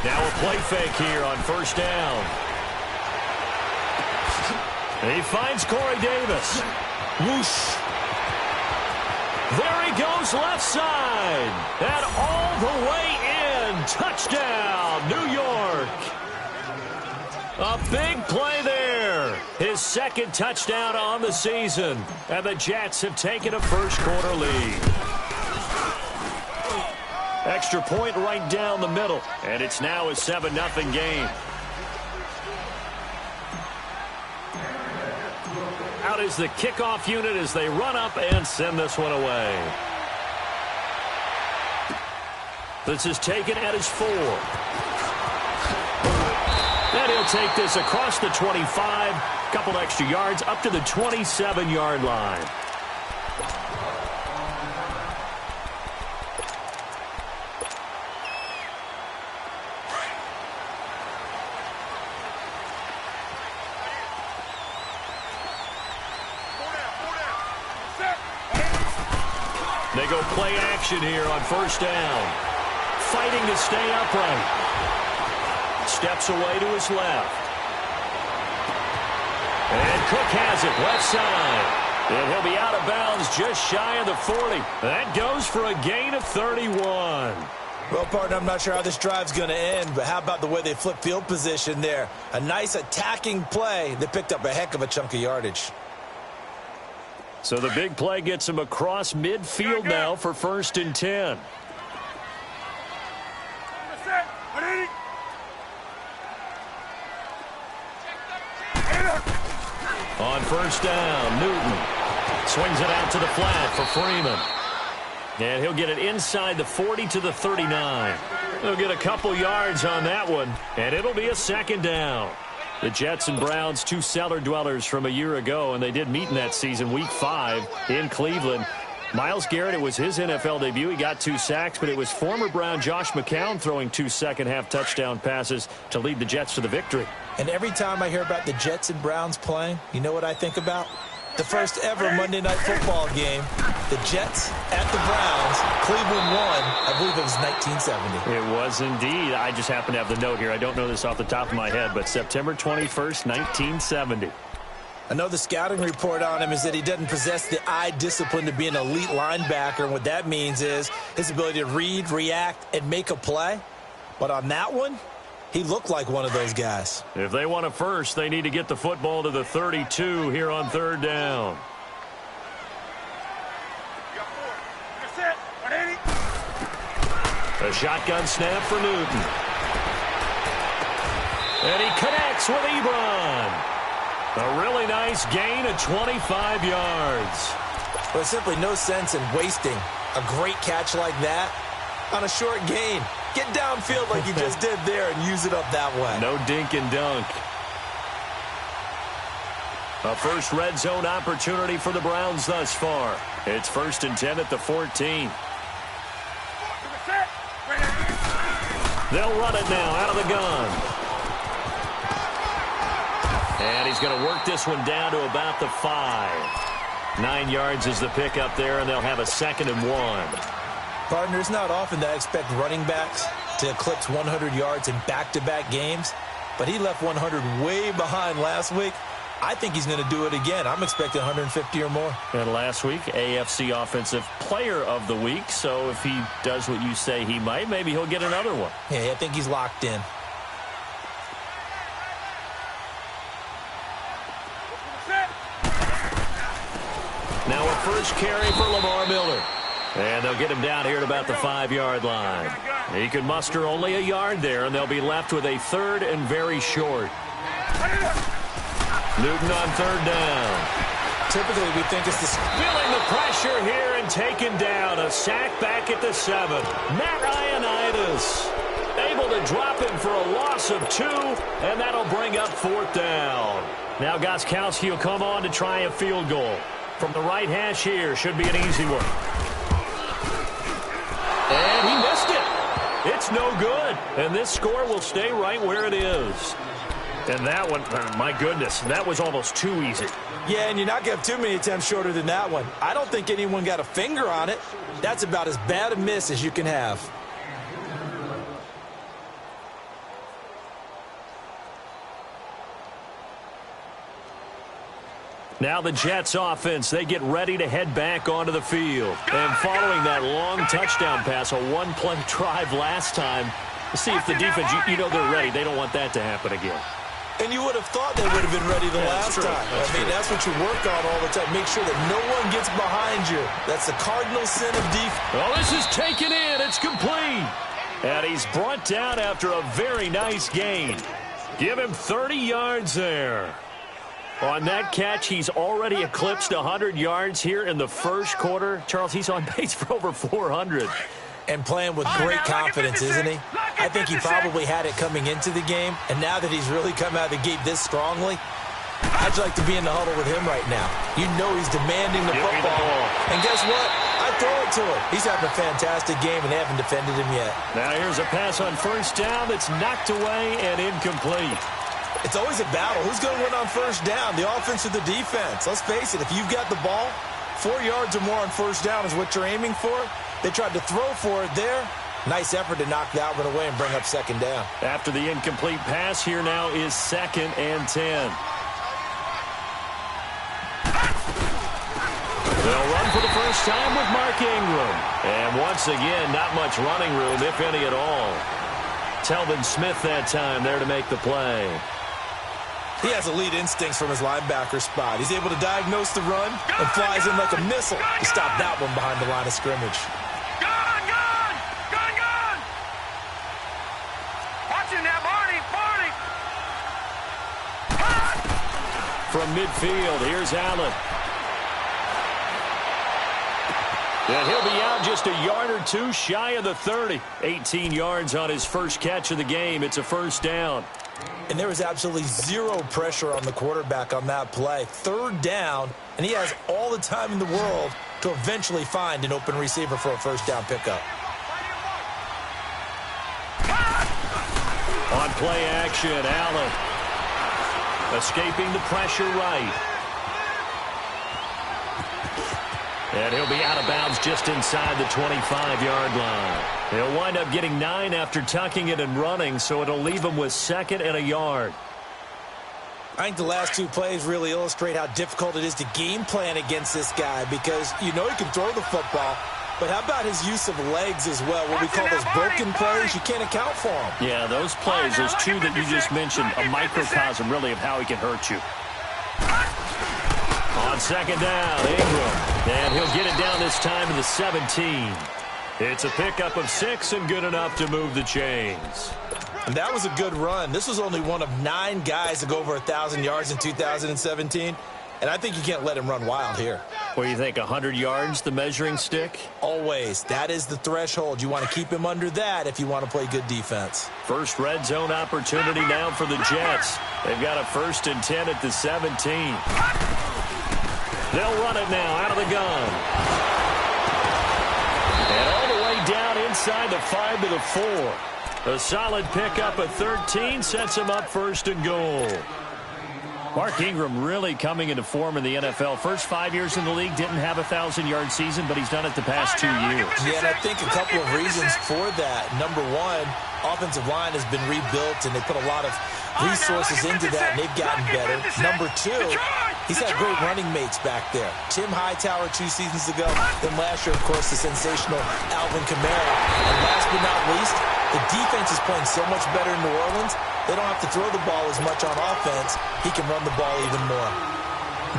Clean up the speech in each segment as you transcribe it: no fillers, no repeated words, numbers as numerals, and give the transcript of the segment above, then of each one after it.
Now a play fake here on first down. He finds Corey Davis. Whoosh. There he goes left side. And all the way in. Touchdown, New York. A big play there. His second touchdown on the season. And the Jets have taken a first-quarter lead. Extra point right down the middle. And it's now a 7-0 game. Out is the kickoff unit as they run up and send this one away. This is taken at his 4. And he'll take this across the 25. Couple extra yards up to the 27-yard line. They go play action here on first down. Fighting to stay upright. Steps away to his left. And Cook has it left side. And he'll be out of bounds just shy of the 40. That goes for a gain of 31. Well, partner, I'm not sure how this drive's going to end, but how about the way they flip field position there? A nice attacking play. They picked up a heck of a chunk of yardage. So the big play gets him across midfield now for 1st and 10. On first down, Newton swings it out to the flat for Freeman. And he'll get it inside the 40 to the 39. He'll get a couple yards on that one, and it'll be a 2nd down. The Jets and Browns, two cellar dwellers from a year ago, and they did meet in that season, Week 5 in Cleveland. Myles Garrett, it was his NFL debut. He got 2 sacks, but it was former Brown Josh McCown throwing 2 second-half touchdown passes to lead the Jets to the victory. And every time I hear about the Jets and Browns playing, you know what I think about? The first ever Monday Night Football game, the Jets at the Browns, Cleveland won. I believe it was 1970. It was indeed. I just happen to have the note here. I don't know this off the top of my head, but September 21st, 1970. I know the scouting report on him is that he doesn't possess the eye discipline to be an elite linebacker. And what that means is his ability to read, react, and make a play. But on that one, he looked like one of those guys. If they want a first, they need to get the football to the 32 here on 3rd down. A shotgun snap for Newton. And he connects with Ebron. A really nice gain of 25 yards. There's simply no sense in wasting a great catch like that on a short gain. Get downfield like you just did there and use it up that way. No dink and dunk. A first red zone opportunity for the Browns thus far. It's 1st and 10 at the 14. They'll run it now out of the gun. And he's going to work this one down to about the 5. 9 yards is the pickup there, and they'll have a 2nd and 1. Partner, it's not often that I expect running backs to eclipse 100 yards in back-to-back games, but he left 100 way behind last week. I think he's going to do it again. I'm expecting 150 or more. And last week, AFC Offensive Player of the Week, so if he does what you say he might, maybe he'll get another one. Yeah, I think he's locked in. Now a first carry for Lamar Miller. And they'll get him down here at about the 5-yard line. He can muster only a yard there, and they'll be left with a 3rd and very short. Newton on 3rd down. Typically, we think it's the... Feeling the pressure here and taken down. A sack back at the 7. Matt Ioannidis able to drop him for a loss of 2, and that'll bring up 4th down. Now Gostkowski will come on to try a field goal. From the right hash here, should be an easy one. And he missed it. It's no good. And this score will stay right where it is. And that one, my goodness, that was almost too easy. Yeah, and you're not going to have too many attempts shorter than that one. I don't think anyone got a finger on it. That's about as bad a miss as you can have. Now the Jets offense, they get ready to head back onto the field. And following that long touchdown pass, a one-play drive last time, let's see if the defense, you know they're ready. They don't want that to happen again. And you would have thought they would have been ready the last time. That's what you work on all the time. Make sure that no one gets behind you. That's the cardinal sin of defense. Oh, this is taken in. It's complete. And he's brought down after a very nice gain. Give him 30 yards there. On that catch, he's already eclipsed 100 yards here in the first quarter. Charles, he's on pace for over 400. And playing with great confidence, isn't he? I think he probably had it coming into the game, and now that he's really come out of the gate this strongly, I'd like to be in the huddle with him right now. You know he's demanding the football. And guess what? I throw it to him. He's having a fantastic game, and they haven't defended him yet. Now here's a pass on first down that's knocked away and incomplete. It's always a battle. Who's going to win on first down, the offense or the defense? Let's face it, if you've got the ball, 4 yards or more on first down is what you're aiming for. They tried to throw for it there. Nice effort to knock that one away and bring up second down. After the incomplete pass, here now is 2nd and 10. They'll run for the first time with Mark Ingram. And once again, not much running room, if any at all. Telvin Smith that time there to make the play. He has elite instincts from his linebacker spot. He's able to diagnose the run and flies in like a missile to stop that one behind the line of scrimmage. From midfield, here's Allen. And he'll be out just a yard or two shy of the 30. 18 yards on his first catch of the game. It's a first down. And there was absolutely zero pressure on the quarterback on that play. Third down, and he has all the time in the world to eventually find an open receiver for a first down pickup. On play action, Allen. Escaping the pressure right. And he'll be out of bounds just inside the 25-yard line. He'll wind up getting 9 after tucking it and running, so it'll leave him with 2nd and a yard. I think the last two plays really illustrate how difficult it is to game plan against this guy because you know he can throw the football, but how about his use of legs as well? What we call those broken plays, you can't account for them. Yeah, those plays, those two that you just mentioned, a microcosm really of how he can hurt you. On second down, Ingram. And he'll get it down this time to the 17. It's a pickup of 6 and good enough to move the chains. And that was a good run. This was only one of 9 guys to go over 1,000 yards in 2017. And I think you can't let him run wild here. What do you think, 100 yards, the measuring stick? Always. That is the threshold. You want to keep him under that if you want to play good defense. First red zone opportunity now for the Jets. They've got a 1st and 10 at the 17. They'll run it now out of the gun. And all the way down inside the 5 to the 4. A solid pickup at 13 sets him up 1st and goal. Mark Ingram really coming into form in the NFL. First 5 years in the league, didn't have a 1,000-yard season, but he's done it the past 2 years. Yeah, and I think a couple of reasons for that. Number one, offensive line has been rebuilt, and they put a lot of resources into that, and they've gotten better. Number two, he's had great running mates back there. Tim Hightower 2 seasons ago, then last year, of course, the sensational Alvin Kamara. And last but not least, the defense is playing so much better in New Orleans, they don't have to throw the ball as much on offense. He can run the ball even more.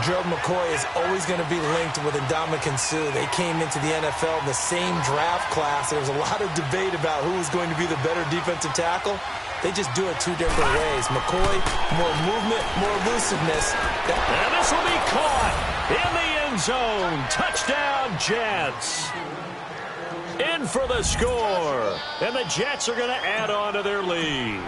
Gerald McCoy is always going to be linked with Ndamukong Suh. They came into the NFL in the same draft class. There was a lot of debate about who was going to be the better defensive tackle. They just do it 2 different ways. McCoy, more movement, more elusiveness. And this will be caught in the end zone. Touchdown, Jets. In for the score. And the Jets are going to add on to their lead.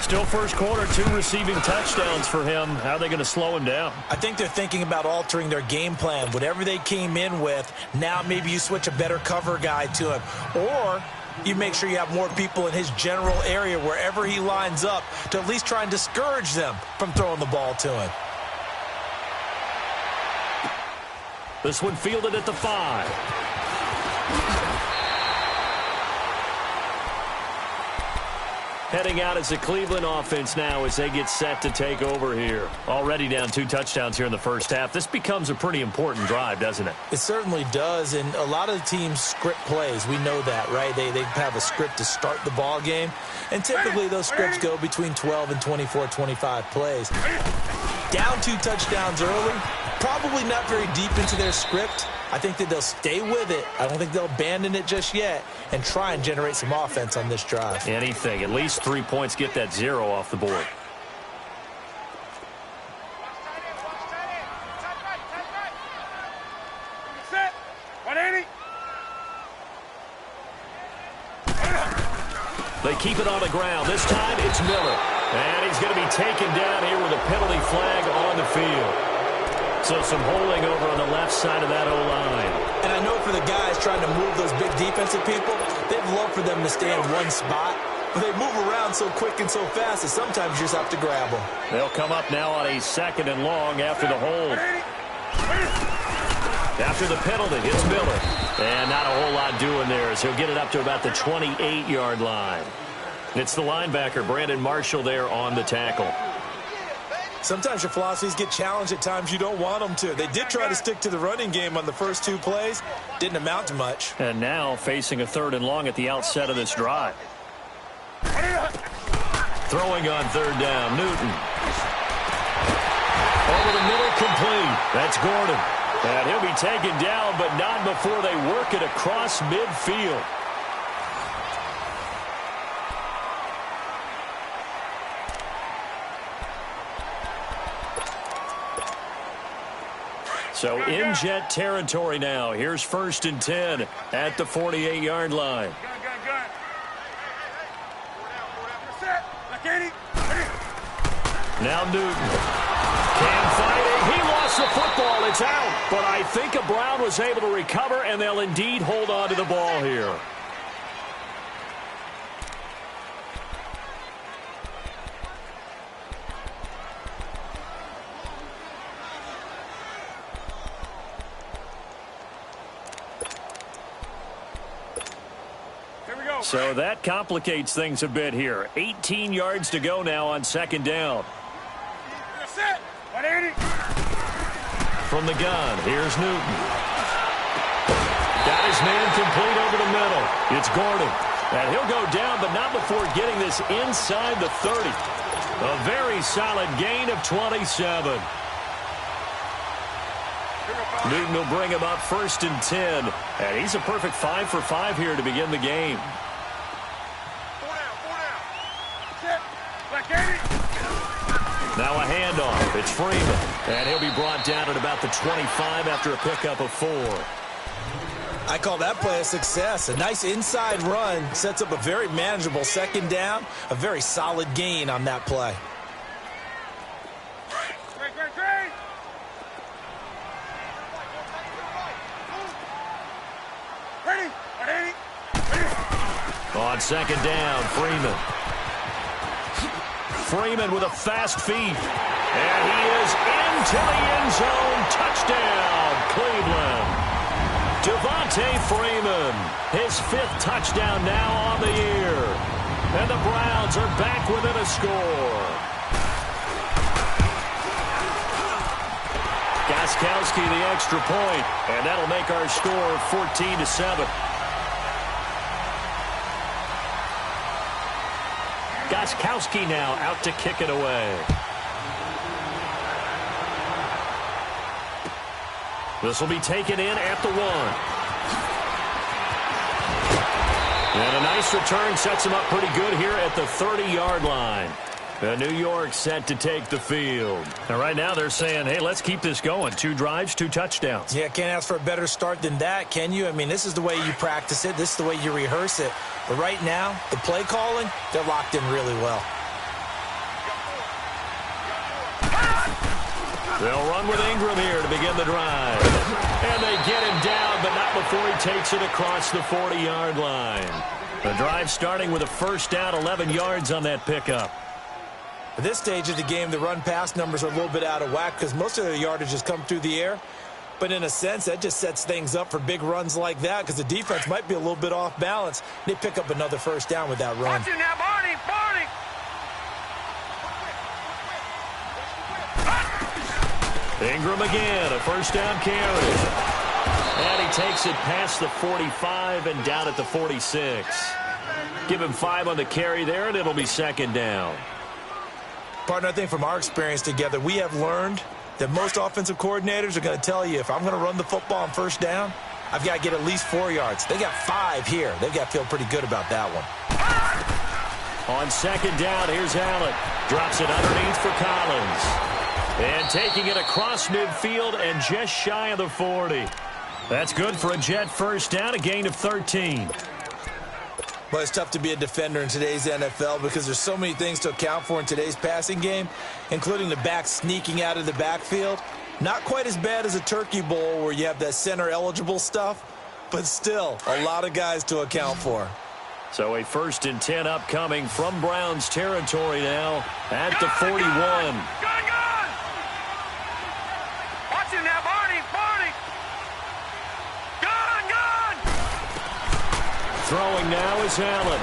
Still first quarter, 2 receiving touchdowns for him. How are they going to slow him down? I think they're thinking about altering their game plan. Whatever they came in with, now maybe you switch a better cover guy to him. Or you make sure you have more people in his general area wherever he lines up to at least try and discourage them from throwing the ball to him. This one fielded at the 5. Heading out as the Cleveland offense now as they get set to take over here. Already down 2 touchdowns here in the first half. This becomes a pretty important drive, doesn't it? It certainly does, and a lot of the teams script plays. We know that, right? They have a script to start the ball game, and typically those scripts go between 12 and 24, 25 plays. Down 2 touchdowns early, probably not very deep into their script. I think that they'll stay with it. I don't think they'll abandon it just yet and try and generate some offense on this drive. Anything. At least 3 points, get that 0 off the board. They keep it on the ground. This time it's Miller. And he's going to be taken down here with a penalty flag on the field. So some holding over on the left side of that O-line. And I know for the guys trying to move those big defensive people, they'd love for them to stay in one spot. But they move around so quick and so fast that sometimes you just have to grab them. They'll come up now on a 2nd and long after the hold. After the penalty, it's Miller. And not a whole lot doing there as he'll get it up to about the 28-yard line. It's the linebacker, Brandon Marshall, there on the tackle. Sometimes your philosophies get challenged at times you don't want them to. They did try to stick to the running game on the first 2 plays. Didn't amount to much. And now facing a 3rd and long at the outset of this drive. Throwing on 3rd down, Newton. Over the middle, complete. That's Gordon. And he'll be taken down, but not before they work it across midfield. So in Jet territory now. Here's 1st and 10 at the 48-yard line. Now Newton can find it. He lost the football. It's out. But I think Brown was able to recover, and they'll indeed hold on to the ball here. So that complicates things a bit here. 18 yards to go now on 2nd down. From the gun, here's Newton. Got his man complete over the middle. It's Gordon. And he'll go down, but not before getting this inside the 30. A very solid gain of 27. Newton will bring him up 1st and 10. And he's a perfect 5 for 5 here to begin the game. Now a handoff. It's Freeman. And he'll be brought down at about the 25 after a pickup of 4. I call that play a success. A nice inside run sets up a very manageable 2nd down. A very solid gain on that play. On 2nd down, Freeman. Freeman with a fast feet. And he is into the end zone. Touchdown, Cleveland. Devontae Freeman, his 5th touchdown now on the year. And the Browns are back within a score. Gostkowski the extra point, and that'll make our score 14-7. Gostkowski now out to kick it away. This will be taken in at the 1. And a nice return sets him up pretty good here at the 30-yard line. New York set to take the field. And right now they're saying, hey, let's keep this going. 2 drives, 2 touchdowns. Yeah, can't ask for a better start than that, can you? I mean, this is the way you practice it. This is the way you rehearse it. But right now, the play calling, they're locked in really well. They'll run with Ingram here to begin the drive. And they get him down, but not before he takes it across the 40-yard line. The drive starting with a 1st down, 11 yards on that pickup. At this stage of the game, the run-pass numbers are a little bit out of whack because most of their yardage has come through the air. But in a sense, that just sets things up for big runs like that because the defense might be a little bit off balance. They pick up another first down with that run. Watch it now, Barney! Ingram again, a first down carry. And he takes it past the 45 and down at the 46. Give him 5 on the carry there, and it'll be second down. Partner, I think from our experience together, we have learned that most offensive coordinators are going to tell you, if I'm going to run the football on first down, I've got to get at least 4 yards. They got 5 here. They've got to feel pretty good about that one. On second down, here's Allen. Drops it underneath for Collins. And taking it across midfield and just shy of the 40. That's good for a Jet first down, a gain of 13. Well, it's tough to be a defender in today's NFL because there's so many things to account for in today's passing game, including the back sneaking out of the backfield. Not quite as bad as a turkey bowl where you have that center-eligible stuff, but still a lot of guys to account for. So a 1st and 10 upcoming from Browns territory now at the 41. Gun! Watch it now, Barney! Gun! Throwing now is Allen.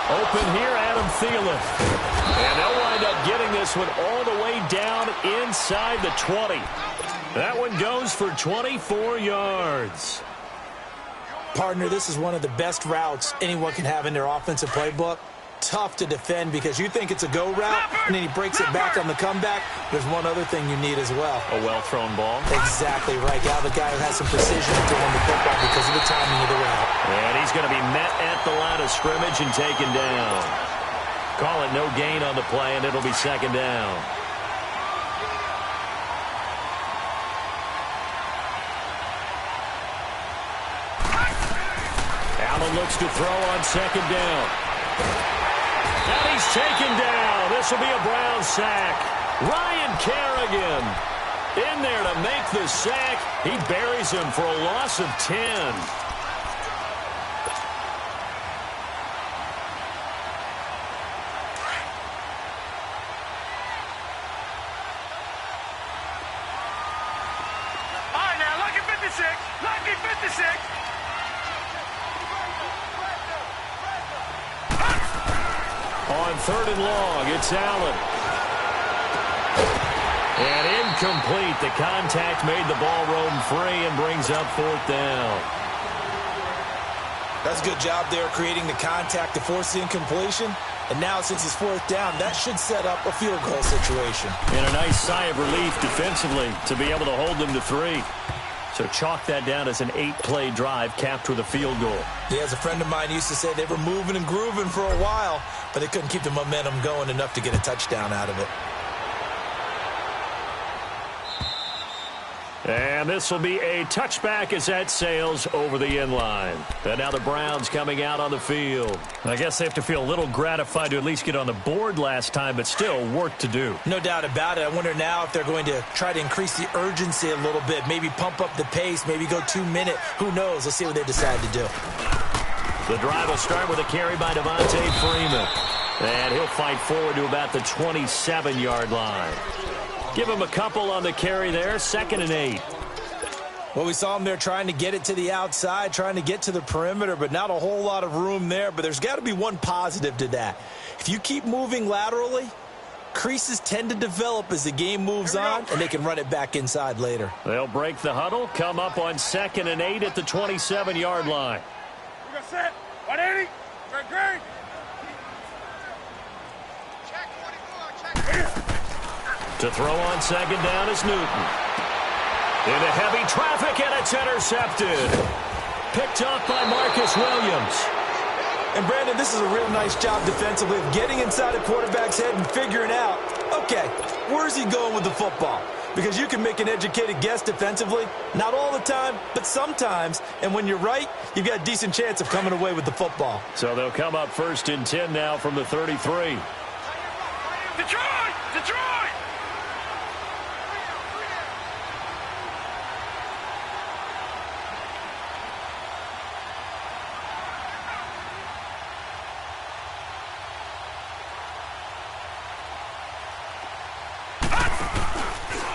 Open here, Adam Thielen. And they'll wind up getting this one all the way down inside the 20. That one goes for 24 yards. Partner, this is one of the best routes anyone can have in their offensive playbook. Tough to defend because you think it's a go route, and then he breaks it back on the comeback. There's one other thing you need as well. A well-thrown ball. Exactly right. Now the guy who has some precision in throwing the football because of the timing of the route. And he's going to be met at the line of scrimmage and taken down. Call it no gain on the play, and it'll be second down. Allen looks to throw on second down. And he's taken down. This will be a Brown sack. Ryan Kerrigan in there to make the sack. He buries him for a loss of 10. All right, now, lucky 56. Lucky 56. On 3rd and long, it's Allen. And incomplete. The contact made the ball roam free and brings up 4th down. That's a good job there creating the contact to force the incompletion. And now, since it's 4th down, that should set up a field goal situation. And a nice sigh of relief defensively to be able to hold them to 3. So chalk that down as an 8-play drive capped with a field goal. Yeah, as a friend of mine used to say, they were moving and grooving for a while, but they couldn't keep the momentum going enough to get a touchdown out of it. And this will be a touchback as that sails over the end line. And now the Browns coming out on the field. I guess they have to feel a little gratified to at least get on the board last time, but still work to do. No doubt about it. I wonder now if they're going to try to increase the urgency a little bit, maybe pump up the pace, maybe go 2-minute. Who knows? Let's see what they decide to do. The drive will start with a carry by Devontae Freeman. And he'll fight forward to about the 27-yard line. Give him a couple on the carry there, 2nd and 8. Well, we saw him there trying to get it to the outside, trying to get to the perimeter, but not a whole lot of room there. But there's got to be one positive to that. If you keep moving laterally, creases tend to develop as the game moves on, and they can run it back inside later. They'll break the huddle, come up on 2nd and 8 at the 27-yard line. We're going to set. 180. Great. To throw on 2nd down is Newton. Into heavy traffic, and it's intercepted. Picked off by Marcus Williams. And, Brandon, this is a real nice job defensively of getting inside a quarterback's head and figuring out, okay, where's he going with the football? Because you can make an educated guess defensively, not all the time, but sometimes. And when you're right, you've got a decent chance of coming away with the football. So they'll come up 1st and 10 now from the 33. Detroit!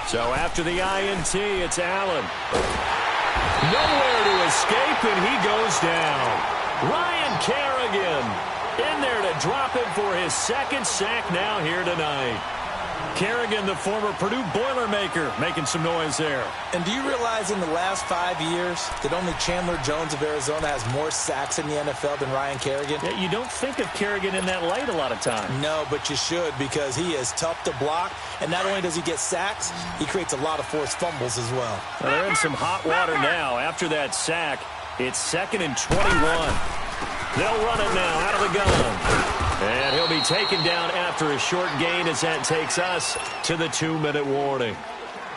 So after the INT, it's Allen. Nowhere to escape, and he goes down. Ryan Kerrigan in there to drop him for his second sack now here tonight. Kerrigan, the former Purdue Boilermaker, making some noise there. And do you realize in the last 5 years that only Chandler Jones of Arizona has more sacks in the NFL than Ryan Kerrigan? Yeah, you don't think of Kerrigan in that light a lot of times. No, but you should, because he is tough to block. And not only does he get sacks, he creates a lot of forced fumbles as well. Well, they're in some hot water now. After that sack, it's 2nd and 21. They'll run it now out of the gun. And he'll be taken down after a short gain as that takes us to the 2-minute warning.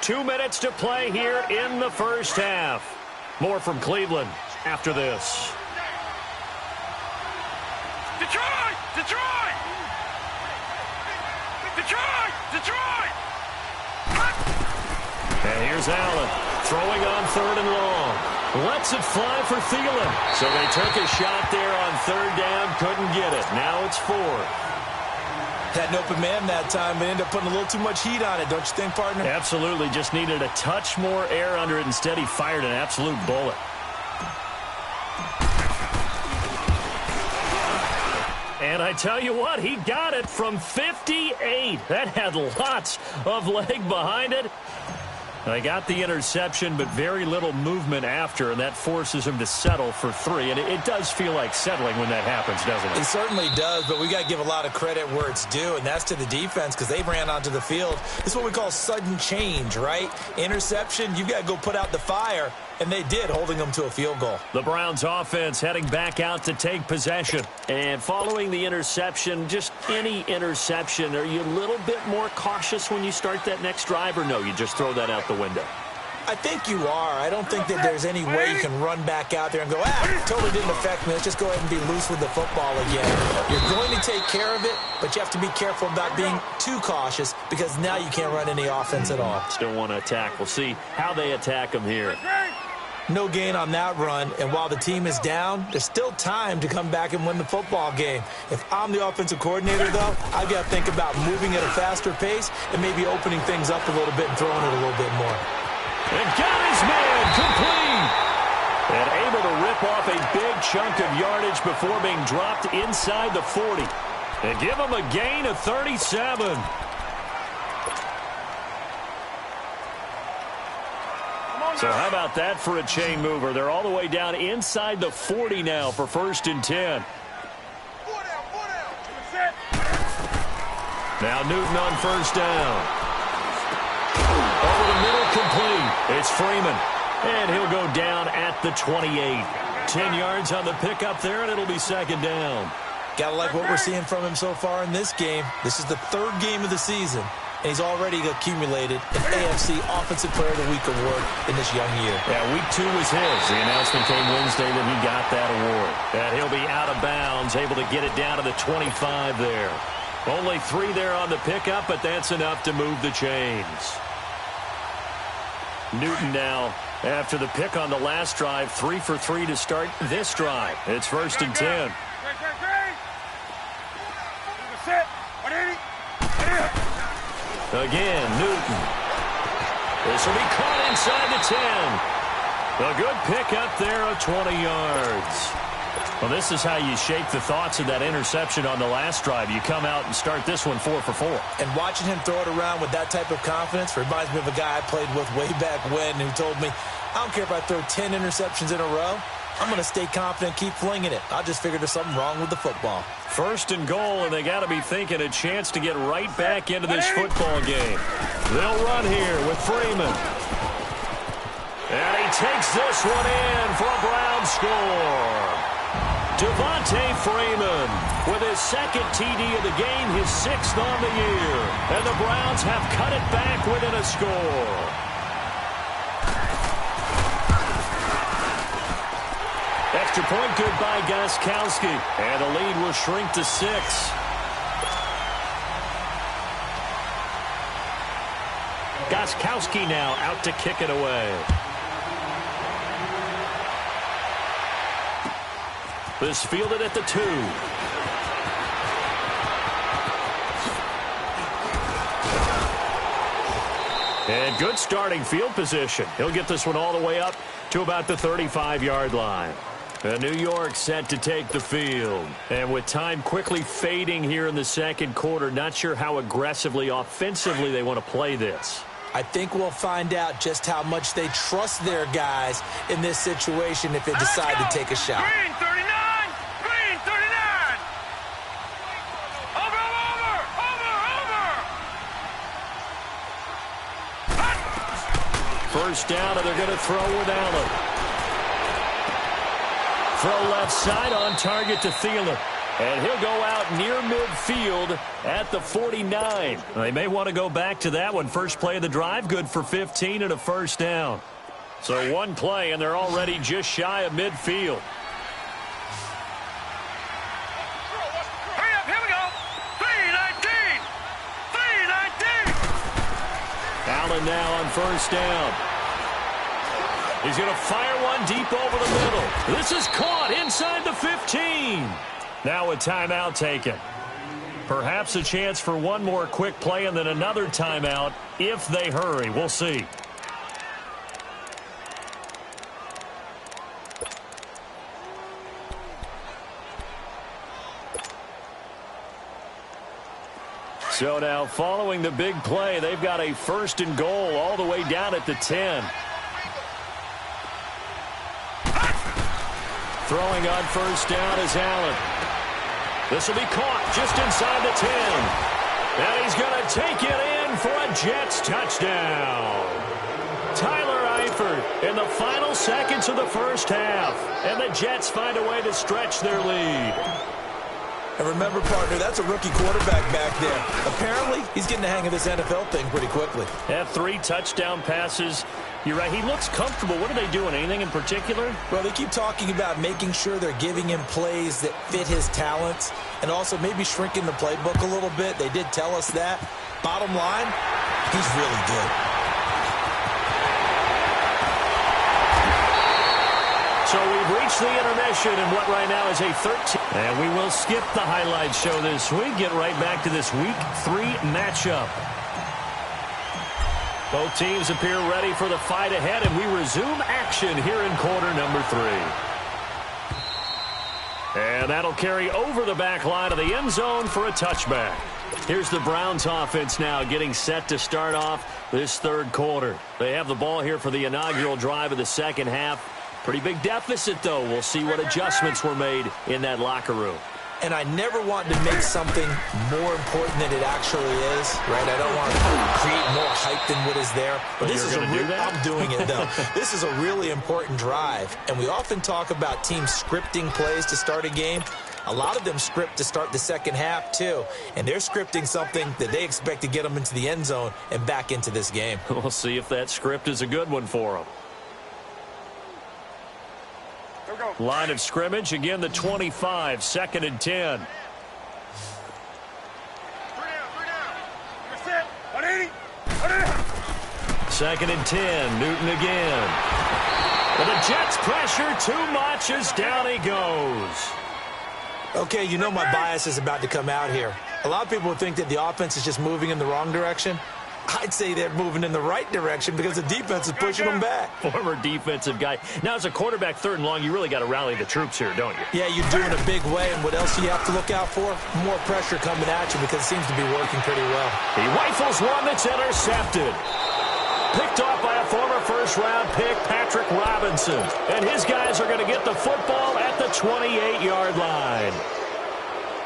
2 minutes to play here in the first half. More from Cleveland after this. Detroit! Detroit! Detroit! Detroit! And here's Allen throwing on 3rd and long. Lets it fly for Thielen. So they took a shot there on 3rd down, couldn't get it. Now it's 4th. Had an open man that time, but ended up putting a little too much heat on it, don't you think, partner? Absolutely, just needed a touch more air under it. Instead, he fired an absolute bullet. And I tell you what, he got it from 58. That had lots of leg behind it. They got the interception, but very little movement after, and that forces him to settle for 3. And it does feel like settling when that happens, doesn't it? It certainly does, but we got to give a lot of credit where it's due, and that's to the defense because they ran onto the field. This is what we call sudden change, right? Interception, you got to go put out the fire, and they did, holding them to a field goal. The Browns offense heading back out to take possession. And following the interception, just any interception, are you a little bit more cautious when you start that next drive, or no, you just throw that out the window? I think you are. I don't think that there's any way you can run back out there and go, totally didn't affect me. Let's just go ahead and be loose with the football again. You're going to take care of it, but you have to be careful about being too cautious because now you can't run any offense at all. Still want to attack. We'll see how they attack them here. No gain on that run, and while the team is down, there's still time to come back and win the football game. If I'm the offensive coordinator, though, I've got to think about moving at a faster pace and maybe opening things up a little bit and throwing it a little bit more. And got his man complete. And able to rip off a big chunk of yardage before being dropped inside the 40. And give him a gain of 37. So how about that for a chain mover? They're all the way down inside the 40 now for 1st and 10. Now Newton on 1st down. Over the middle, complete. It's Freeman. And he'll go down at the 28. 10 yards on the pickup there, and it'll be 2nd down. Gotta like what we're seeing from him so far in this game. This is the 3rd game of the season, and he's already accumulated an AFC Offensive Player of the Week award in this young year. Yeah, week 2 was his. The announcement came Wednesday that he got that award. And he'll be out of bounds, able to get it down to the 25 there. Only 3 there on the pickup, but that's enough to move the chains. Newton now, after the pick on the last drive, 3 for 3 to start this drive. It's 1st and 10. Again, Newton. This will be caught inside the 10. A good pick up there of 20 yards. Well, this is how you shape the thoughts of that interception on the last drive. You come out and start this one 4 for 4. And watching him throw it around with that type of confidence reminds me of a guy I played with way back when who told me, I don't care if I throw 10 interceptions in a row. I'm going to stay confident and keep flinging it. I just figured there's something wrong with the football. 1st and goal, and they got to be thinking a chance to get right back into this football game. They'll run here with Freeman. And he takes this one in for a Brown score. Devontae Freeman with his 2nd TD of the game, his 6th on the year. And the Browns have cut it back within a score. Extra point good by Gostkowski. And the lead will shrink to 6. Gostkowski now out to kick it away. This fielded at the 2. And good starting field position. He'll get this one all the way up to about the 35-yard line. New York set to take the field. And with time quickly fading here in the second quarter, not sure how aggressively, offensively they want to play this. I think we'll find out just how much they trust their guys in this situation if they decide to take a shot. Green 39! Green 39! Over! First down, and they're going to throw with Allen. Throw left side on target to Thielen. And he'll go out near midfield at the 49. They may want to go back to that one. First play of the drive, good for 15 and a first down. So one play, and they're already just shy of midfield. Hurry up, here we go! 319! 319! Allen now on first down. He's going to fire one deep over the middle. This is caught inside the 15. Now a timeout taken. Perhaps a chance for one more quick play and then another timeout if they hurry. We'll see. So now following the big play, they've got a first and goal all the way down at the 10. Throwing on first down is Allen. This will be caught just inside the 10. And he's going to take it in for a Jets touchdown. Tyler Eifert in the final seconds of the first half. And the Jets find a way to stretch their lead. And remember, partner, that's a rookie quarterback back there. Apparently, he's getting the hang of this NFL thing pretty quickly. Had 3 touchdown passes. You're right. He looks comfortable. What are they doing? Anything in particular? Well, they keep talking about making sure they're giving him plays that fit his talents and also maybe shrinking the playbook a little bit. They did tell us that. Bottom line, he's really good. So we've reached the intermission in what right now is a 13. And we will skip the highlight show this week. Get right back to this Week 3 matchup. Both teams appear ready for the fight ahead, and we resume action here in quarter number 3. And that'll carry over the back line of the end zone for a touchback. Here's the Browns offense now getting set to start off this third quarter. They have the ball here for the inaugural drive of the second half. Pretty big deficit, though. We'll see what adjustments were made in that locker room. And I never want to make something more important than it actually is, right? I don't want to create more hype than what is there. But this is I'm doing it, though. This is a really important drive. And we often talk about teams scripting plays to start a game. A lot of them script to start the second half, too. And they're scripting something that they expect to get them into the end zone and back into this game. We'll see if that script is a good one for them. Line of scrimmage, again, the 25, 2nd and 10. 3 down. You're set. 180. 2nd and 10, Newton again. But the Jets pressure too much as down he goes. Okay, you know my bias is about to come out here. A lot of people would think that the offense is just moving in the wrong direction. I'd say they're moving in the right direction because the defense is pushing them back. Former defensive guy. Now, as a quarterback, 3rd and long, you really got to rally the troops here, don't you? Yeah, you do in a big way. And what else do you have to look out for? More pressure coming at you because it seems to be working pretty well. He rifles one that's intercepted. Picked off by a former first-round pick, Patrick Robinson. And his guys are going to get the football at the 28-yard line.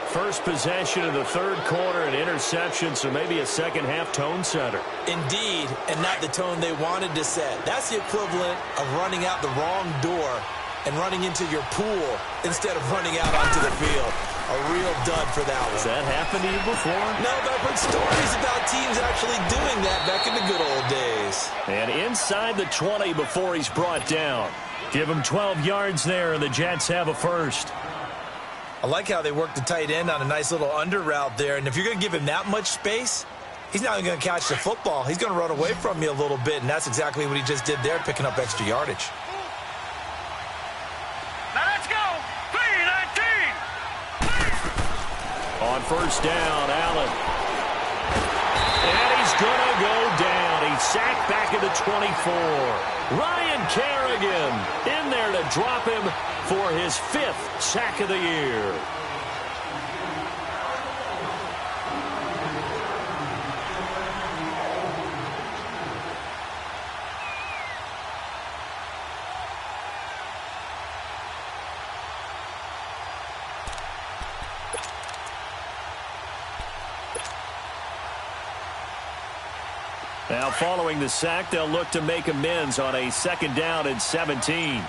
First possession of the third quarter, an interception, so maybe a second-half tone setter. Indeed, and not the tone they wanted to set. That's the equivalent of running out the wrong door and running into your pool instead of running out onto the field. A real dud for that one. Has that happened to you before? No, but I've heard stories about teams actually doing that back in the good old days. And inside the 20 before he's brought down. Give him 12 yards there, and the Jets have a first. I like how they work the tight end on a nice little under route there. And if you're going to give him that much space, he's not even going to catch the football. He's going to run away from you a little bit, and that's exactly what he just did there, picking up extra yardage. Now let's go. 319. On first down, Allen. And he's going to go down. He sack back at the 24. Ryan Kerrigan in there to drop him for his 5th sack of the year. Now, following the sack, they'll look to make amends on a 2nd down and 17. Now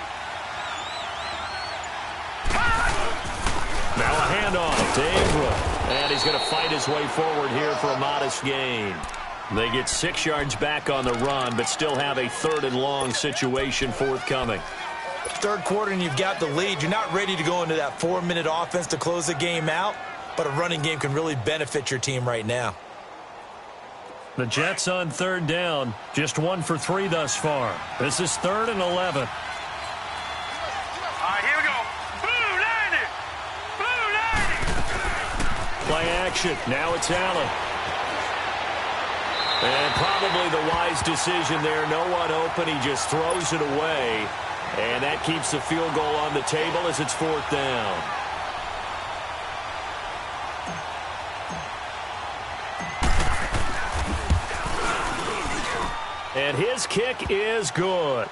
a handoff to Ingram. And he's going to fight his way forward here for a modest gain. They get 6 yards back on the run, but still have a 3rd and long situation forthcoming. 3rd quarter and you've got the lead. You're not ready to go into that 4-minute offense to close the game out, but a running game can really benefit your team right now. The Jets on 3rd down, just 1 for 3 thus far. This is 3rd and 11. All right, here we go. Blue 90. Blue 90. Play action. Now it's Allen. And probably the wise decision there. No one open. He just throws it away. And that keeps the field goal on the table as it's 4th down. And his kick is good.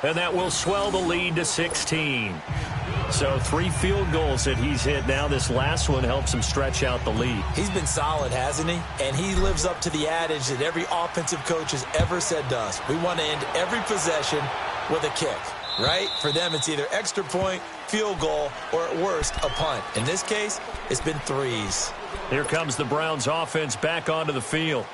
And that will swell the lead to 16. So 3 field goals that he's hit now. This last one helps him stretch out the lead. He's been solid, hasn't he? And he lives up to the adage that every offensive coach has ever said to us. We want to end every possession with a kick, right? For them, it's either extra point, field goal, or at worst, a punt. In this case, it's been 3s. Here comes the Browns offense back onto the field.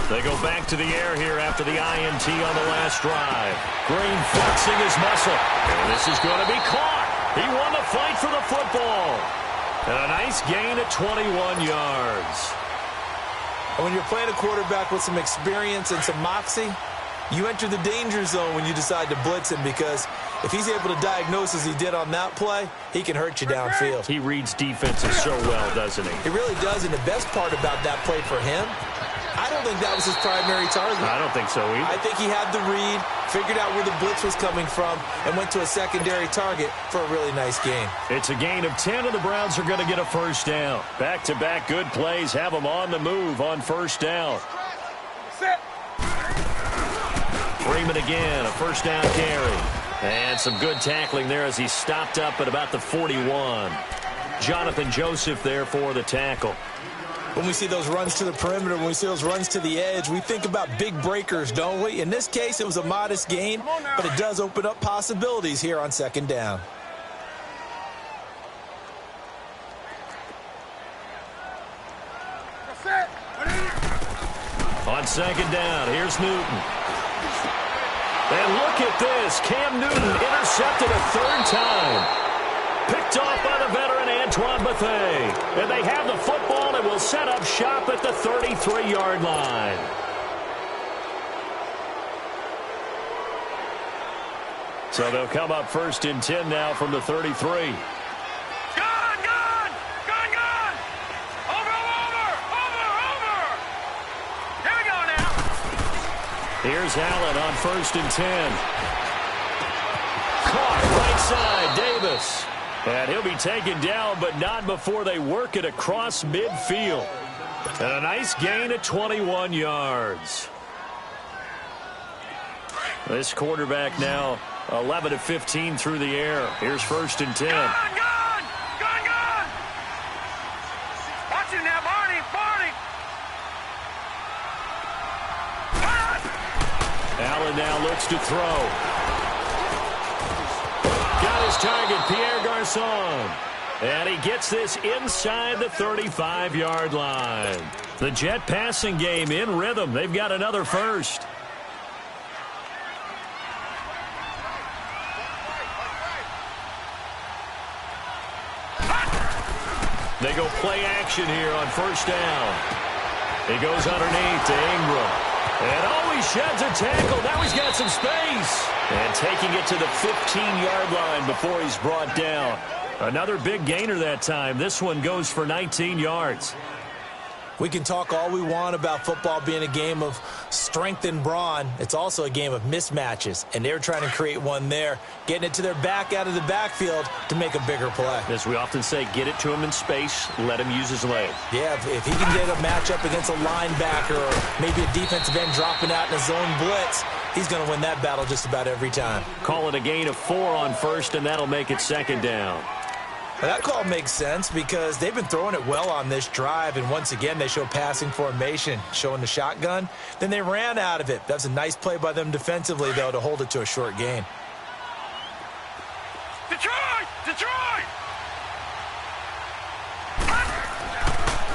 They go back to the air here after the INT on the last drive. Green flexing his muscle. And this is going to be caught. He won the fight for the football. And a nice gain at 21 yards. And when you're playing a quarterback with some experience and some moxie, you enter the danger zone when you decide to blitz him, because if he's able to diagnose as he did on that play, he can hurt you downfield. He reads defenses so well, doesn't he? He really does, and the best part about that play for him, I don't think that was his primary target. I don't think so either. I think he had the read, figured out where the blitz was coming from, and went to a secondary target for a really nice gain. It's a gain of 10, and the Browns are going to get a 1st down. Back-to-back good plays have them on the move on 1st down. Freeman again, a 1st down carry. And some good tackling there as he stopped up at about the 41. Jonathan Joseph there for the tackle. When we see those runs to the perimeter, when we see those runs to the edge, we think about big breakers, don't we? In this case, it was a modest gain, but it does open up possibilities here on 2nd down. On 2nd down, here's Newton. And look at this. Cam Newton intercepted a 3rd time. Picked off by the veteran Antoine Bethea. And they have the football and will set up shop at the 33-yard line. So they'll come up 1st and 10 now from the 33. Gone! Over! Here we go now. Here's Allen on 1st and 10. Caught right side, Davis. And he'll be taken down, but not before they work it across midfield. And a nice gain at 21 yards. This quarterback now 11 of 15 through the air. Here's 1st and 10. Gone! Watch him now, Barney! Allen now looks to throw. Got his target, Pierre Garçon. And he gets this inside the 35-yard line. The Jet passing game in rhythm. They've got another 1st. They go play action here on 1st down. He goes underneath to Ingram. And oh, he sheds a tackle. Now he's got some space. And taking it to the 15-yard line before he's brought down. Another big gainer that time. This one goes for 19 yards. We can talk all we want about football being a game of strength and brawn. It's also a game of mismatches, and they're trying to create one there, getting it to their back out of the backfield to make a bigger play. As we often say, get it to him in space, let him use his leg. Yeah, if he can get a matchup against a linebacker or maybe a defensive end dropping out in a zone blitz, he's going to win that battle just about every time. Call it a gain of 4 on first, and that'll make it second down. Well, that call makes sense because they've been throwing it well on this drive, and once again they show passing formation, showing the shotgun. Then they ran out of it. That's a nice play by them defensively, though, to hold it to a short gain. Detroit! Detroit!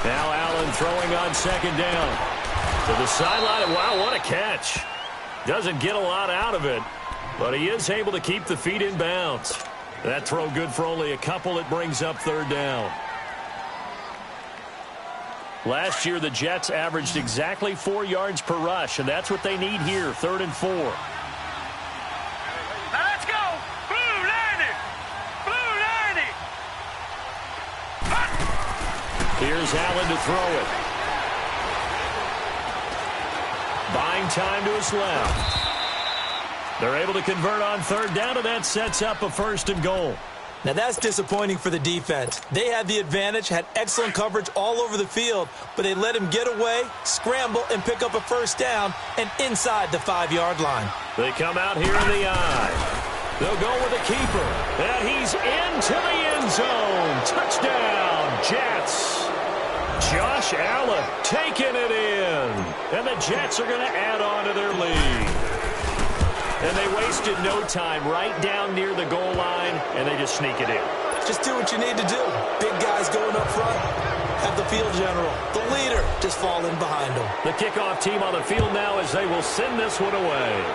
Now Allen throwing on second down. To the sideline. Wow, what a catch. Doesn't get a lot out of it, but he is able to keep the feet in bounds. That throw good for only a couple. It brings up third down. Last year, the Jets averaged exactly 4 yards per rush, and that's what they need here, 3rd and 4. Now let's go! Blue 90! Blue 90! Here's Allen to throw it. Buying time to his left. They're able to convert on third down, and that sets up a 1st and goal. Now that's disappointing for the defense. They had the advantage, had excellent coverage all over the field, but they let him get away, scramble, and pick up a 1st down and inside the 5-yard line. They come out here in the eye. They'll go with a keeper, and he's into the end zone. Touchdown, Jets. Josh Allen taking it in, and the Jets are going to add on to their lead. And they wasted no time right down near the goal line, and they just sneak it in. Just do what you need to do. Big guys going up front. Have the field general, the leader, just fall in behind them. The kickoff team on the field now as they will send this one away.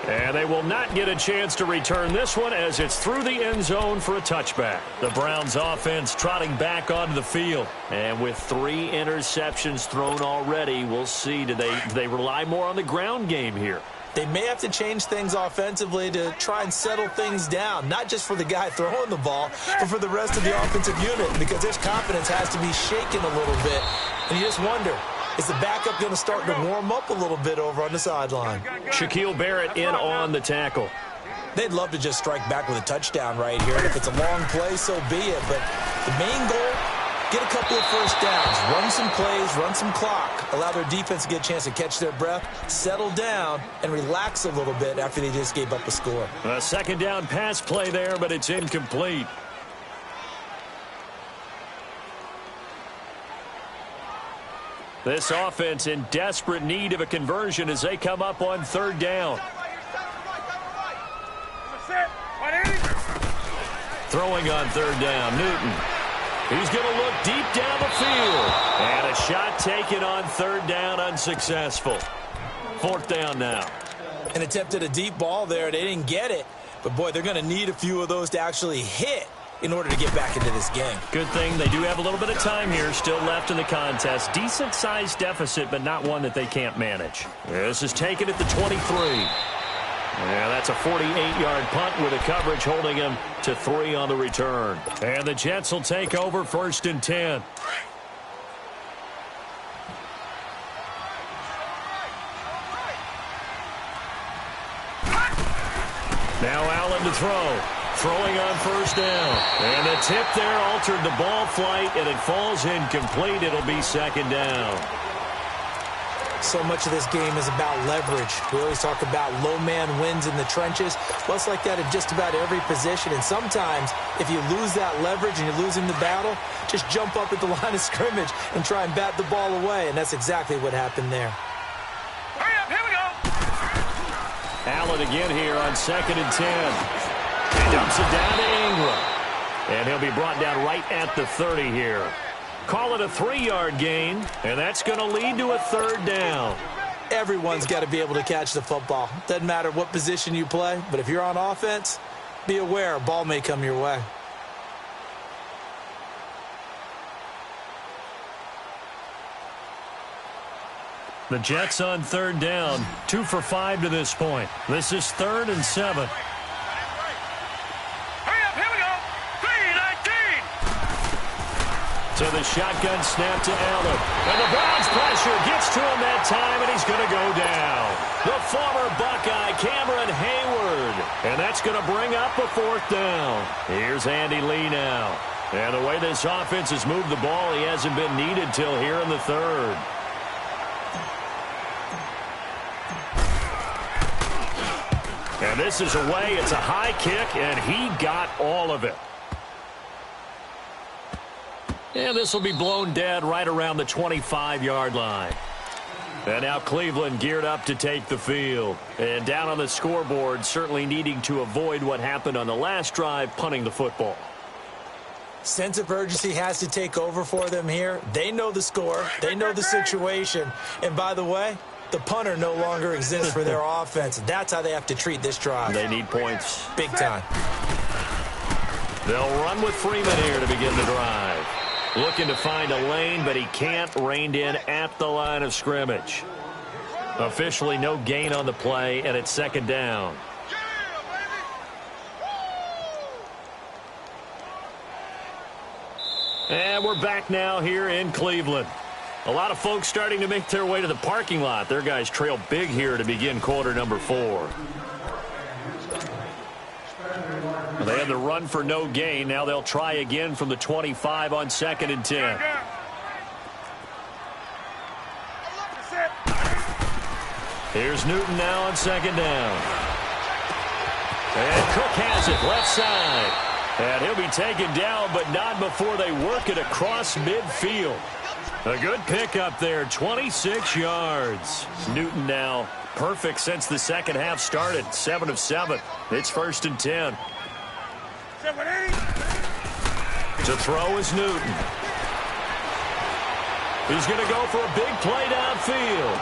And they will not get a chance to return this one as it's through the end zone for a touchback. The Browns offense trotting back onto the field. And with 3 interceptions thrown already, we'll see. Do they rely more on the ground game here? They may have to change things offensively to try and settle things down, not just for the guy throwing the ball, but for the rest of the offensive unit, because their confidence has to be shaken a little bit. And you just wonder, is the backup going to start to warm up a little bit over on the sideline? Shaquille Barrett in on the tackle. They'd love to just strike back with a touchdown right here. If it's a long play, so be it. But the main goal, get a couple of 1st downs, run some plays, run some clock, allow their defense to get a chance to catch their breath, settle down, and relax a little bit after they just gave up a score. A 2nd down pass play there, but it's incomplete. This offense in desperate need of a conversion as they come up on 3rd down. Throwing on 3rd down, Newton. He's going to look deep down the field. And a shot taken on 3rd down, unsuccessful. 4th down now. And attempted a deep ball there. They didn't get it. But, boy, they're going to need a few of those to actually hit in order to get back into this game. Good thing they do have a little bit of time here still left in the contest. Decent-sized deficit, but not one that they can't manage. This is taken at the 23. Yeah, that's a 48-yard punt with a coverage holding him to 3 on the return. And the Jets will take over 1st and 10. Now Allen to throw. Throwing on 1st down. And the tip there altered the ball flight, and it falls incomplete. It'll be 2nd down. So much of this game is about leverage. We always talk about low man wins in the trenches. Well, it's like that in just about every position. And sometimes, if you lose that leverage and you're losing the battle, just jump up at the line of scrimmage and try and bat the ball away. And that's exactly what happened there. Hurry up, here we go. Allen again here on 2nd and 10. He dumps it down to Ingram. And he'll be brought down right at the 30 here. Call it a 3-yard gain, and that's going to lead to a 3rd down. Everyone's got to be able to catch the football. Doesn't matter what position you play, but if you're on offense, be aware a ball may come your way. The Jets on third down, 2 for 5 to this point. This is 3rd and 7. Hurry up, here we go. 3-19. So the shotgun snap to Allen. And the Browns pressure gets to him that time, and he's going to go down. The former Buckeye, Cameron Hayward. And that's going to bring up a 4th down. Here's Andy Lee now. And the way this offense has moved the ball, he hasn't been needed till here in the 3rd. And this is away. It's a high kick, and he got all of it. And this will be blown dead right around the 25-yard line. And now Cleveland geared up to take the field. And down on the scoreboard, certainly needing to avoid what happened on the last drive, punting the football. Sense of urgency has to take over for them here. They know the score. They know the situation. And by the way, the punter no longer exists for their offense. That's how they have to treat this drive. They need points. Big time. They'll run with Freeman here to begin the drive. Looking to find a lane, but he can't. Reined in at the line of scrimmage. Officially no gain on the play, and it's 2nd down. And we're back now here in Cleveland. A lot of folks starting to make their way to the parking lot. Their guys trail big here to begin quarter number 4. They had the run for no gain. Now they'll try again from the 25 on 2nd and 10. Here's Newton now on 2nd down. And Cook has it left side. And he'll be taken down, but not before they work it across midfield. A good pickup there, 26 yards. Newton now perfect since the second half started, 7 of 7. It's 1st and 10. To throw is Newton. He's going to go for a big play downfield.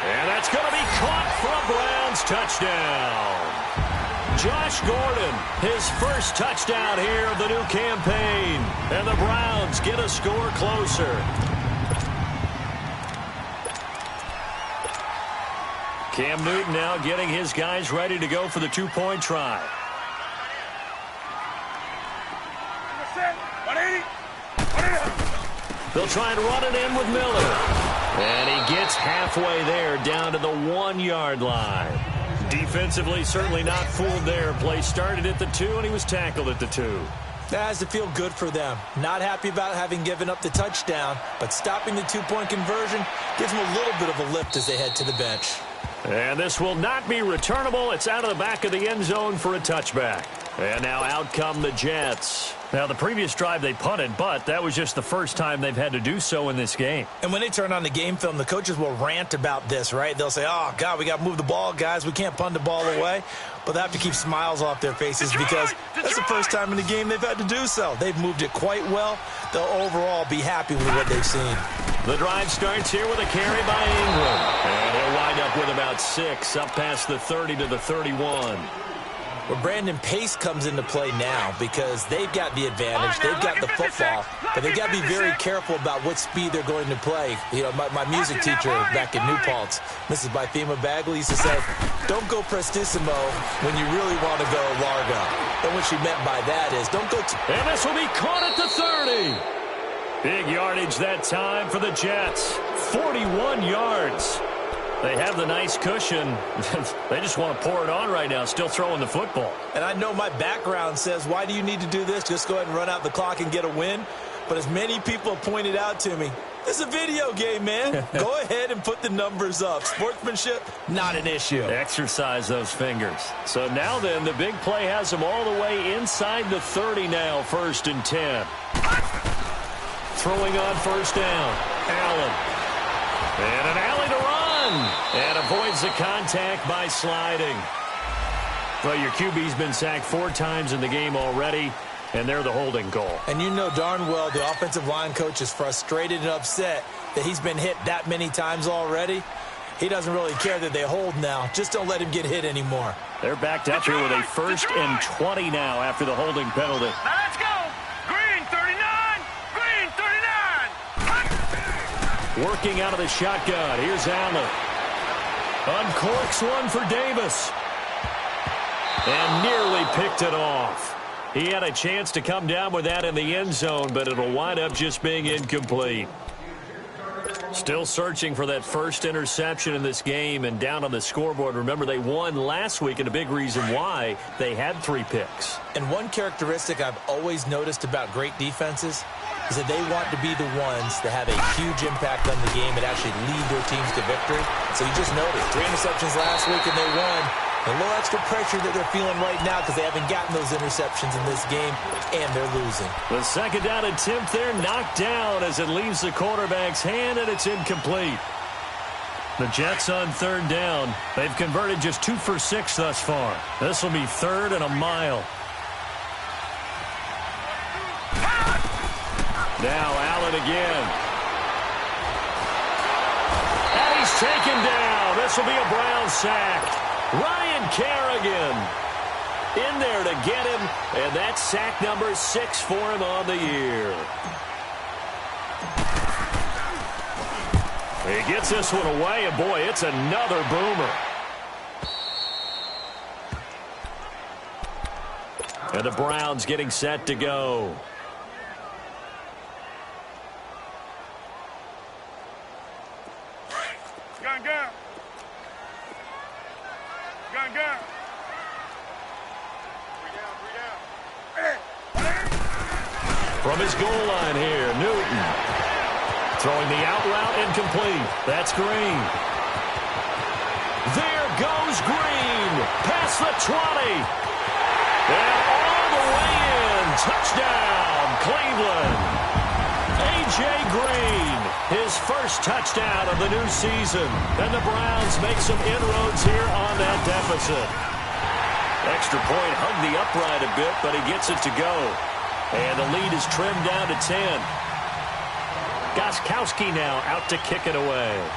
And that's going to be caught for a Browns touchdown. Josh Gordon, his first touchdown here of the new campaign. And the Browns get a score closer. Cam Newton now getting his guys ready to go for the 2-point try. They'll try and run it in with Miller. And he gets halfway there down to the 1-yard line. Defensively, certainly not fooled there. Play started at the 2, and he was tackled at the 2. That has to feel good for them. Not happy about having given up the touchdown, but stopping the 2-point conversion gives them a little bit of a lift as they head to the bench. And this will not be returnable. It's out of the back of the end zone for a touchback. And now out come the Jets. Now, the previous drive they punted, but that was just the first time they've had to do so in this game. And when they turn on the game film, the coaches will rant about this, right? They'll say, oh, God, we got to move the ball, guys. We can't punt the ball away. But they have to keep smiles off their faces because that's the first time in the game they've had to do so. They've moved it quite well. They'll overall be happy with what they've seen. The drive starts here with a carry by Ingram. And he'll wind up with about 6 up past the 30 to the 31. Well, Brandon, pace comes into play now because they've got the advantage. They've got the football, but they've got to be very careful about what speed they're going to play. You know, my music teacher back in New Paltz, Mrs. Bythema Bagley, used to say, don't go prestissimo when you really want to go largo. And what she meant by that is don't go and this will be caught at the 30. Big yardage that time for the Jets. 41 yards. They have the nice cushion. They just want to pour it on right now, still throwing the football. And I know my background says, why do you need to do this? Just go ahead and run out the clock and get a win. But as many people have pointed out to me, this is a video game, man. Go ahead and put the numbers up. Sportsmanship, not an issue. Exercise those fingers. So now then, the big play has them all the way inside the 30 now, 1st and 10. Throwing on 1st down, Allen. And an alley to run. And avoids the contact by sliding. Well, your QB's been sacked 4 times in the game already, and they're the holding goal. And you know darn well the offensive line coach is frustrated and upset that he's been hit that many times already. He doesn't really care that they hold now. Just don't let him get hit anymore. They're backed up here with a 1st and 20 now after the holding penalty. Now let's go. Green 39. Green 39. Working out of the shotgun. Here's Allen. Uncorks one for Davis. And nearly picked it off. He had a chance to come down with that in the end zone, but it'll wind up just being incomplete. Still searching for that first interception in this game and down on the scoreboard. Remember, they won last week, and a big reason why they had 3 picks. And one characteristic I've always noticed about great defenses is that they want to be the ones that have a huge impact on the game and actually lead their teams to victory. So you just noticed 3 interceptions last week and they won. A little extra pressure that they're feeling right now because they haven't gotten those interceptions in this game, and they're losing. The second down attempt there knocked down as it leaves the quarterback's hand, and it's incomplete. The Jets on third down. They've converted just 2 for 6 thus far. This will be 3rd and a mile. Now Allen again. And he's taken down. This will be a Brown sack. Ryan Kerrigan in there to get him, and that's sack number 6 for him on the year. He gets this one away, and boy, it's another boomer. And the Browns getting set to go. From his goal line here, Newton. Throwing the out route incomplete. That's Green. There goes Green. Past the 20. And all the way in. Touchdown, Cleveland. A.J. Green, his first touchdown of the new season. And the Browns make some inroads here on that deficit. Extra point hugged the upright a bit, but he gets it to go. And the lead is trimmed down to 10. Gostkowski now out to kick it away.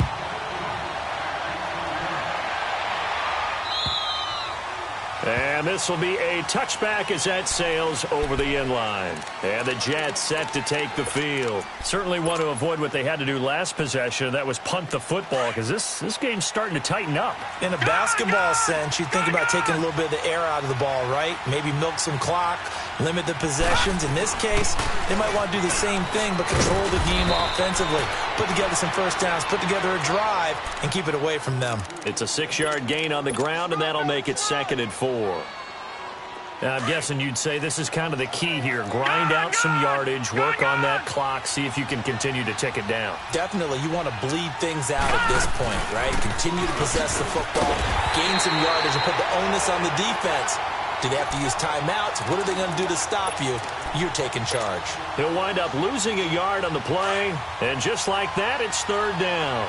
And this will be a touchback as that sails over the end line. And the Jets set to take the field. Certainly want to avoid what they had to do last possession. That was punt the football, because this game's starting to tighten up. In a basketball sense, you think about taking a little bit of the air out of the ball, right? Maybe milk some clock, limit the possessions. In this case, they might want to do the same thing, but control the game offensively. Put together some first downs, put together a drive, and keep it away from them. It's a 6-yard gain on the ground, and that'll make it 2nd and 4. Now, I'm guessing you'd say this is kind of the key here. Grind out some yardage, work on that clock, see if you can continue to tick it down. Definitely, you want to bleed things out at this point, right? Continue to possess the football, gain some yardage, and put the onus on the defense. Do they have to use timeouts? What are they going to do to stop you? You're taking charge. He'll wind up losing a yard on the play, and just like that, it's 3rd down.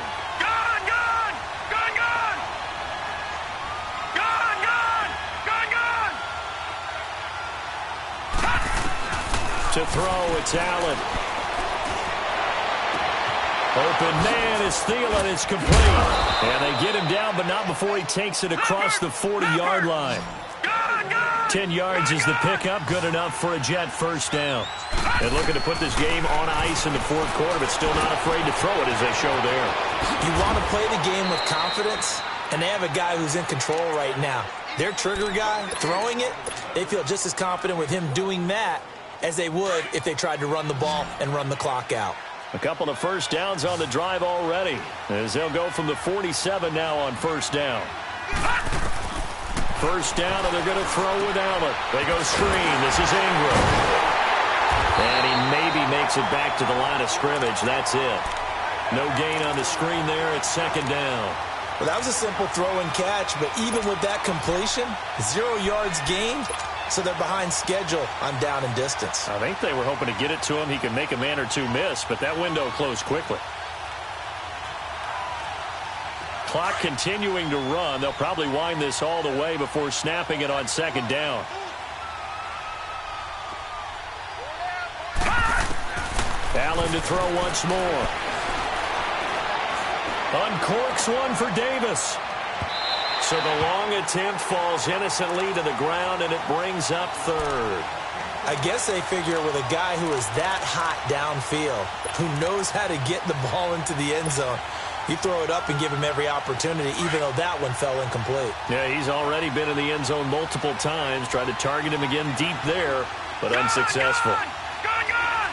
To throw, it's Allen. Open man is Thielen. It's complete. And they get him down, but not before he takes it across the 40-yard line. 10 yards is the pickup. Good enough for a Jet first down. And looking to put this game on ice in the 4th quarter, but still not afraid to throw it as they show there. You want to play the game with confidence, and they have a guy who's in control right now. Their trigger guy throwing it, they feel just as confident with him doing that as they would if they tried to run the ball and run the clock out. A couple of first downs on the drive already, as they'll go from the 47 now on first down. First down, and they're going to throw with Allen. They go screen. This is Ingram. And he maybe makes it back to the line of scrimmage. That's it. No gain on the screen there. It's 2nd down. Well, that was a simple throw and catch, but even with that completion, 0 yards gained. So they're behind schedule on down and distance. I think they were hoping to get it to him. He could make a man or two miss, but that window closed quickly. Clock continuing to run. They'll probably wind this all the way before snapping it on 2nd down. Allen to throw once more. Uncorks one for Davis. So the long attempt falls innocently to the ground, and it brings up 3rd. I guess they figure with a guy who is that hot downfield, who knows how to get the ball into the end zone, you throw it up and give him every opportunity, even though that one fell incomplete. Yeah, he's already been in the end zone multiple times, tried to target him again deep there, but unsuccessful. Gone!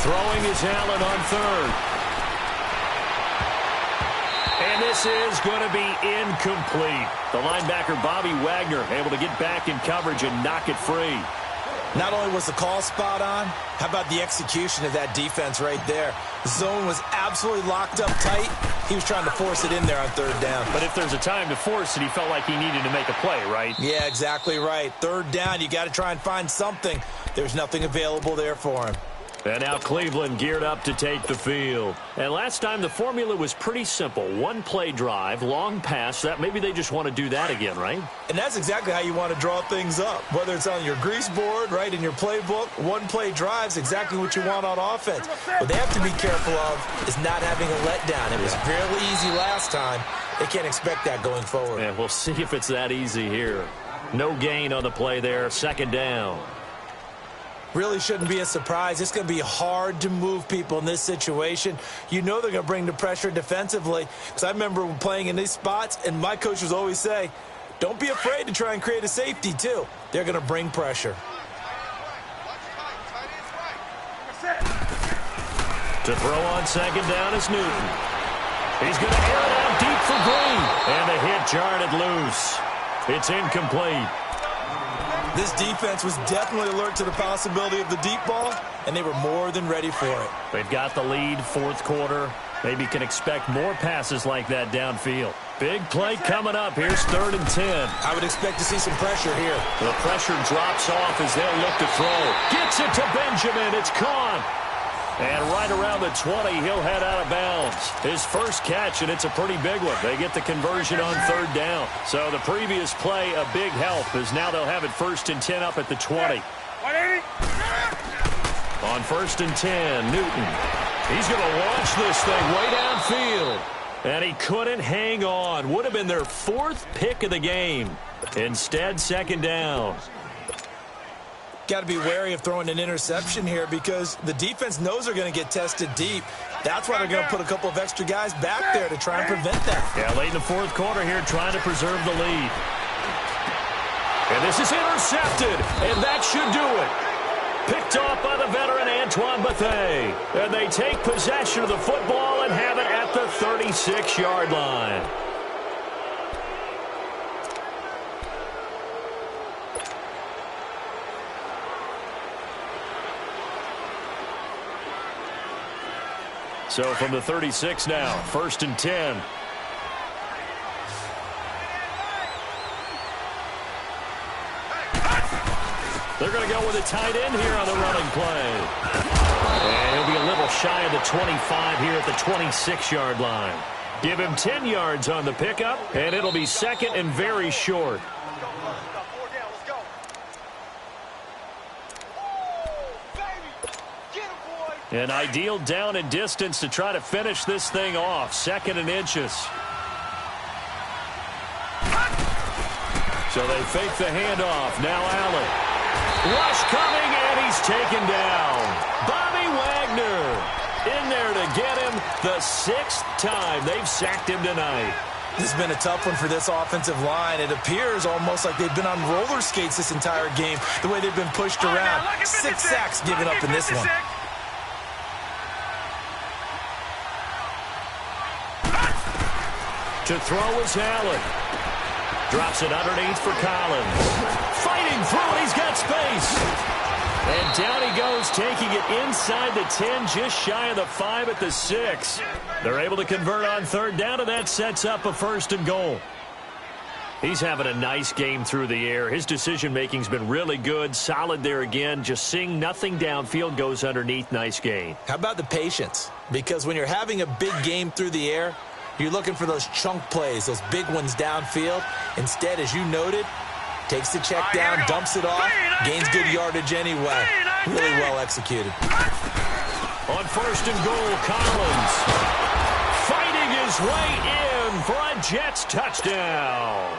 Throwing is Allen on third. And this is going to be incomplete. The linebacker, Bobby Wagner, able to get back in coverage and knock it free. Not only was the call spot on, how about the execution of that defense right there? The zone was absolutely locked up tight. He was trying to force it in there on third down. But if there's a time to force it, he felt like he needed to make a play, right? Yeah, exactly right. Third down, you got to try and find something. There's nothing available there for him. And now Cleveland geared up to take the field. And last time the formula was pretty simple. One play drive, long pass. That maybe they just want to do that again, right? And that's exactly how you want to draw things up. Whether it's on your grease board, right, in your playbook, one play drive is exactly what you want on offense. What they have to be careful of is not having a letdown. It was fairly easy last time. They can't expect that going forward. Yeah, we'll see if it's that easy here. No gain on the play there. Second down. Really shouldn't be a surprise. It's going to be hard to move people in this situation. You know they're going to bring the pressure defensively. Because I remember playing in these spots, and my coach would always say, don't be afraid to try and create a safety, too. They're going to bring pressure. To throw on second down is Newton. He's going to air it out deep for Green. And the hit jarred it loose. It's incomplete. This defense was definitely alert to the possibility of the deep ball, and they were more than ready for it. They've got the lead, fourth quarter. Maybe can expect more passes like that downfield. Big play coming up. Here's 3rd and 10. I would expect to see some pressure here. The pressure drops off as they'll look to throw. Gets it to Benjamin. It's caught. And right around the 20, he'll head out of bounds. His first catch, and it's a pretty big one. They get the conversion on 3rd down. So the previous play, a big help, as now they'll have it 1st and 10 up at the 20. 180. On 1st and 10, Newton. He's going to launch this thing way downfield. And he couldn't hang on. Would have been their 4th pick of the game. Instead, 2nd down. Got to be wary of throwing an interception here because the defense knows they're going to get tested deep. That's why they're going to put a couple of extra guys back there to try and prevent that. Yeah, late in the 4th quarter here, trying to preserve the lead. And this is intercepted, and that should do it. Picked off by the veteran Antoine Bethea. And they take possession of the football and have it at the 36-yard line. So from the 36 now, 1st and 10. They're going to go with a tight end here on the running play. And he'll be a little shy of the 25 here at the 26-yard line. Give him 10 yards on the pickup, and it'll be 2nd and very short. An ideal down and distance to try to finish this thing off. 2nd and inches. So they fake the handoff. Now Allen. Rush coming, and he's taken down. Bobby Wagner in there to get him the 6th time they've sacked him tonight. This has been a tough one for this offensive line. It appears almost like they've been on roller skates this entire game, the way they've been pushed around. 6 sacks given up in this one. To throw is Allen. Drops it underneath for Collins. Fighting through it. He's got space. And down he goes, taking it inside the 10, just shy of the 5 at the 6. They're able to convert on 3rd down, and that sets up a 1st and goal. He's having a nice game through the air. His decision-making's been really good. Solid there again. Just seeing nothing downfield, goes underneath. Nice gain. How about the patience? Because when you're having a big game through the air, you're looking for those chunk plays, those big ones downfield. Instead, as you noted, takes the check down, dumps it off, gains good yardage anyway. Really well executed. On 1st and goal, Collins fighting his way in. Freeman for a Jets touchdown.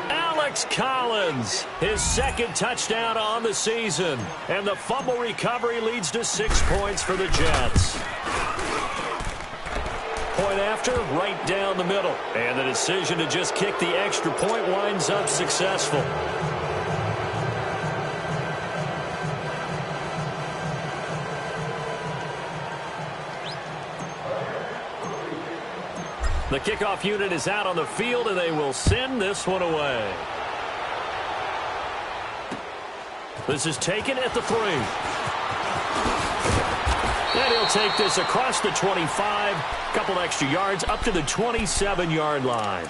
Alex Collins, his second touchdown on the season. And the fumble recovery leads to 6 points for the Jets. Point after, right down the middle. And the decision to just kick the extra point winds up successful. The kickoff unit is out on the field, and they will send this one away. This is taken at the 3. And he'll take this across the 25, a couple extra yards, up to the 27-yard line.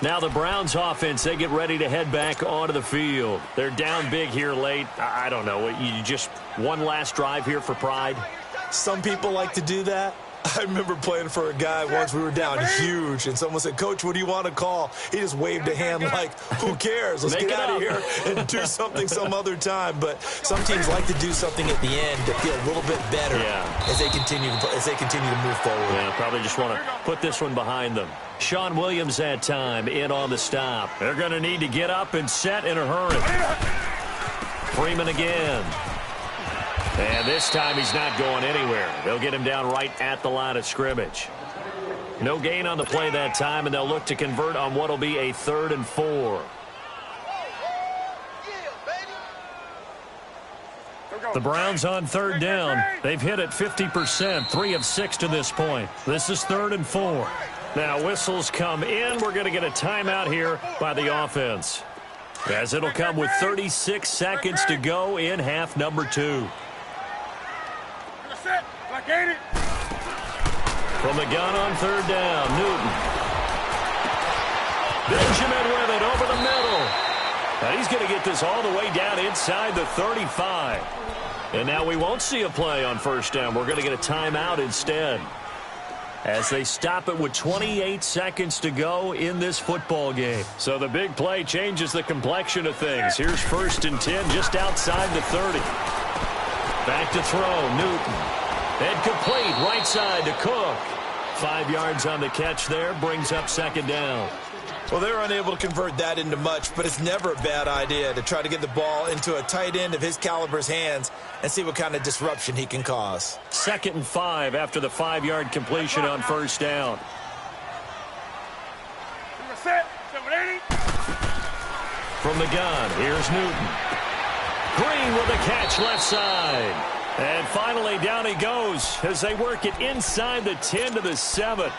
Now the Browns offense, they get ready to head back onto the field. They're down big here late. I don't know. You just one last drive here for pride? Some people like to do that. I remember playing for a guy once. We were down huge, and someone said, "Coach, what do you want to call?" He just waved a hand like, who cares? Let's get out of here and do something some other time. But some teams like to do something at the end to feel a little bit better as they continue to move forward. Yeah, probably just want to put this one behind them. Sean Williams that time in on the stop. They're going to need to get up and set in a hurry. Freeman again. And this time he's not going anywhere. They'll get him down right at the line of scrimmage. No gain on the play that time, and they'll look to convert on what will be a 3rd and 4. The Browns on 3rd down. They've hit it 50%, 3 of 6 to this point. This is 3rd and 4. Now whistles come in. We're going to get a timeout here by the offense, as it'll come with 36 seconds to go in half number 2. From the gun on 3rd down, Newton. Benjamin with it over the middle. And he's going to get this all the way down inside the 35. And now we won't see a play on 1st down. We're going to get a timeout instead, as they stop it with 28 seconds to go in this football game. So the big play changes the complexion of things. Here's 1st and 10 just outside the 30. Back to throw, Newton. And complete, right side to Cook. 5 yards on the catch there, brings up 2nd down. Well, they're unable to convert that into much, but it's never a bad idea to try to get the ball into a tight end of his caliber's hands and see what kind of disruption he can cause. 2nd and 5 after the 5-yard completion on 1st down. From the gun, here's Newton. Green with a catch left side. And finally, down he goes as they work it inside the 10 to the 7.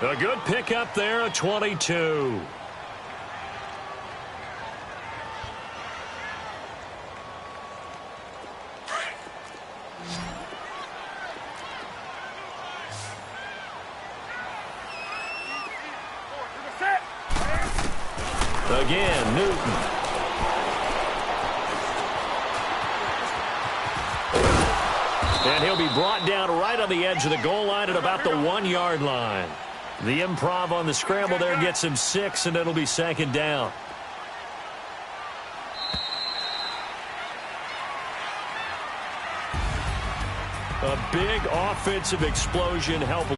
A good pickup there, a 22. Again, Newton. And he'll be brought down right on the edge of the goal line at about the 1-yard line. The improv on the scramble there gets him 6, and it'll be 2nd down. A big offensive explosion helping.